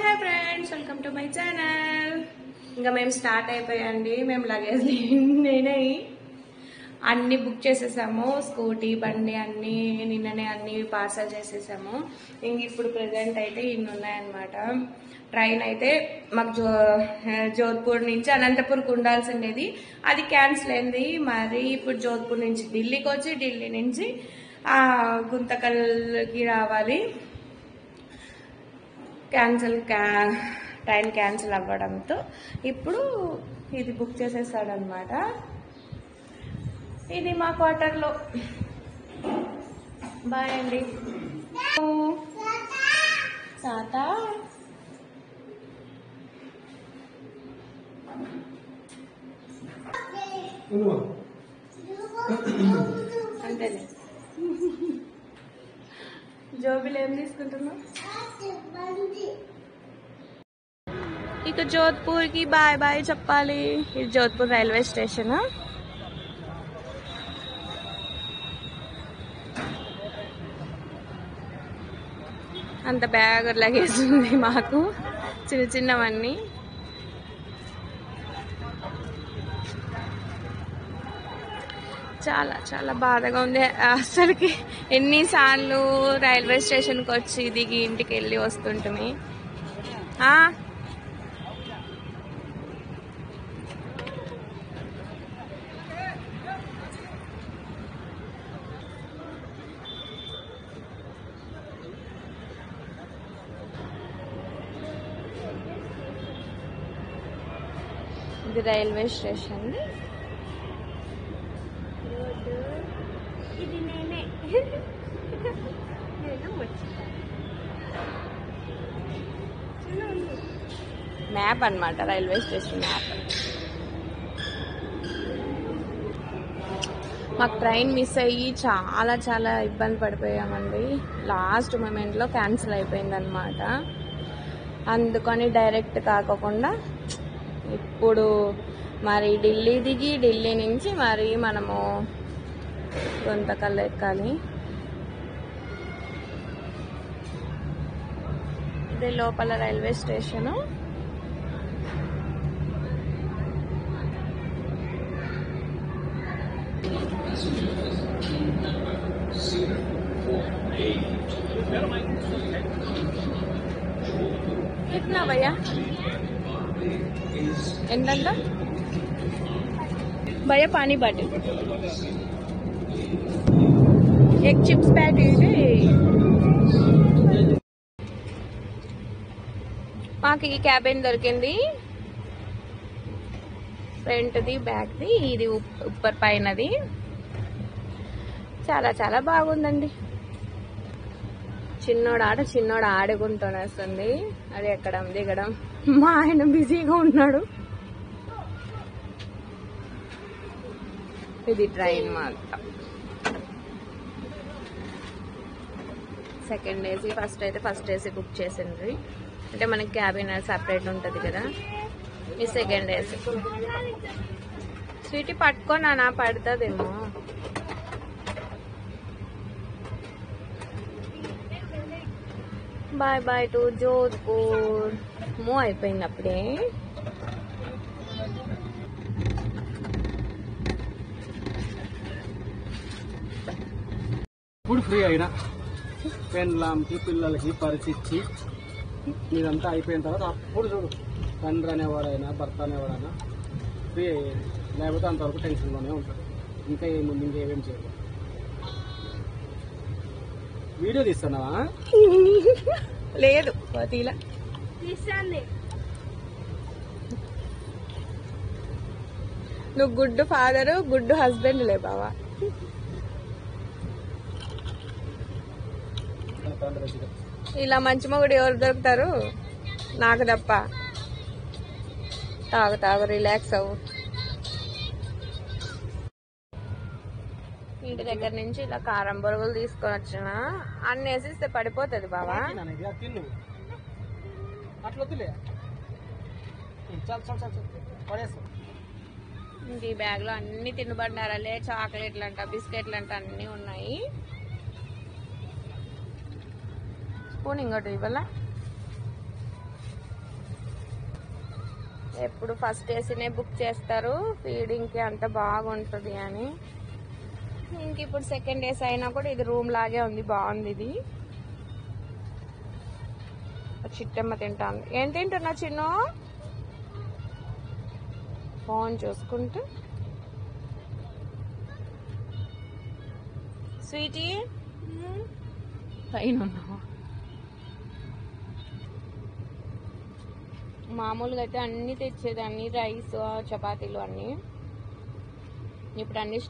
Hi friends, welcome to my channel. ఇంకా మేము start అయిపోయాండి. మేము లగేజ్ నేనై అన్నీ బుక్ చేసేసాము. స్కూటీ బండి అన్నీ నిన్ననే అన్నీ పార్సల్ చేసేసాము. ఇంక ఇప్పుడు ప్రెజెంట్ అయితే ఇన్ని ఉన్నాయన్నమాట. ట్రైన్ అయితే మాకు జోధ్పూర్ నుంచి అనంతపూర్కి ఉండాల్సిండేది, అది క్యాన్సిల్ అయింది. మరి ఇప్పుడు జోధ్పూర్ నుంచి ఢిల్లీకి వచ్చి ఢిల్లీ నుంచి గుంతకల్కి రావాలి. ట్రైన్ క్యాన్సిల్ అవ్వడంతో ఇప్పుడు ఇది బుక్ చేసేసాడనమాట. ఇది మా క్వార్టర్లో. బాయ్ అండి. తాత అంతేలే. జోబులు ఏం తీసుకుంటున్నావు? ఇక జోధ్పూర్కి బాయ్ బాయ్ చెప్పాలి. ఇది జోధ్పూర్ రైల్వే స్టేషన్. అంత బ్యాగ్ లగేజ్ ఉంది మాకు, చిన్న చిన్నవన్నీ. చాలా చాలా బాధగా ఉంది అసలుకి. ఎన్నిసార్లు రైల్వే స్టేషన్కి వచ్చి దిగి ఇంటికి వెళ్ళి వస్తుంటుంది. ఇది రైల్వే స్టేషన్. ఇది నేనే మ్యాప్ అన్నమాట, రైల్వే స్టేషన్ మ్యాప్. మాకు ట్రైన్ మిస్ అయ్యి చాలా చాలా ఇబ్బంది పడిపోయామండి. లాస్ట్ మూమెంట్లో క్యాన్సిల్ అయిపోయిందనమాట. అందుకని డైరెక్ట్ కాకుండా ఇప్పుడు మరి ఢిల్లీ దిగి ఢిల్లీ నుంచి మరి మనము గుంతకల్ ఎక్కాలి. ఇది లోపల రైల్వే స్టేషను. कितना भैया? एंता भैया? पानी बाटिल, एक चिप्स पैकेट. మాకు ఈ క్యాబిన్ దొరికింది. ఫ్రంట్ది, బ్యాక్ది, ఇది ఉప్పర్ పైనది. చాలా చాలా బాగుందండి. చిన్నోడు ఆడుకుంటూనేస్తుంది. అది ఎక్కడం దిగడం. మా ఆయన బిజీగా ఉన్నాడు. ఇది ట్రైన్ మాట. Second AC. First AC book చేసిండ్రి. అంటే మనకి క్యాబిన్ సపరేట్ ఉంటుంది కదా. ఈ సెకండ్ ఏసీ. స్వీటీ పట్టుకోనా, పడుతుందేమో. Bye bye to Jodhpur. Move అయిపోయింది అప్పుడే. ఇప్పుడు ఫ్రీ అయినా పెన్లాంకి పిల్లలకి పరిచిచ్చి ఇదంతా అయిపోయిన తర్వాత అప్పుడు చూడు, తండ్రి అనేవాడైనా భర్త అనేవాడైనా ఫ్రీ అయ్యేది. లేకపోతే అంతవరకు టెన్షన్లోనే ఉంటుంది. ఇంకేమేం చేయదు. వీడియో తీస్తున్నావా? లేదు తీలా. నువ్వు గుడ్ ఫాదరు, గుడ్ హస్బెండ్ లే బావా. ఇలా మంచి మొగుడు ఎవరు దొరుకుతారు? నాకు తప్ప. తాగు రిలాక్స్ అవ్వు. ఇంటి దగ్గర నుంచి ఇలా కారం బొరుగులు తీసుకొని వచ్చిన అన్ని వేసిస్తే పడిపోతుంది బావా. ఈ బ్యాగ్ లో అన్ని తినబండారాలే, చాక్లెట్లు అంట, బిస్కెట్లు అంట అన్ని ఉన్నాయి. స్పూన్ ఇంకోటి ఇవ్వాల. ఎప్పుడు ఫస్ట్ ఏసీనే బుక్ చేస్తారు ఫీడింగ్కి అంత బాగుంటుంది అని. ఇంక ఇప్పుడు సెకండ్ ఏసీ అయినా కూడా ఇది రూమ్ లాగే ఉంది, బాగుంది. ఇది చిట్టమ్మ తింటాను. ఏం తింటున్నా చిన్ను? ఫోన్ చూసుకుంటూ. స్వీటీ పైన ఉన్నావా? మామూలుగా అయితే అన్ని తెచ్చేదాన్ని, రైస్ చపాతీలు అన్నీ. ఇప్పుడు అన్ని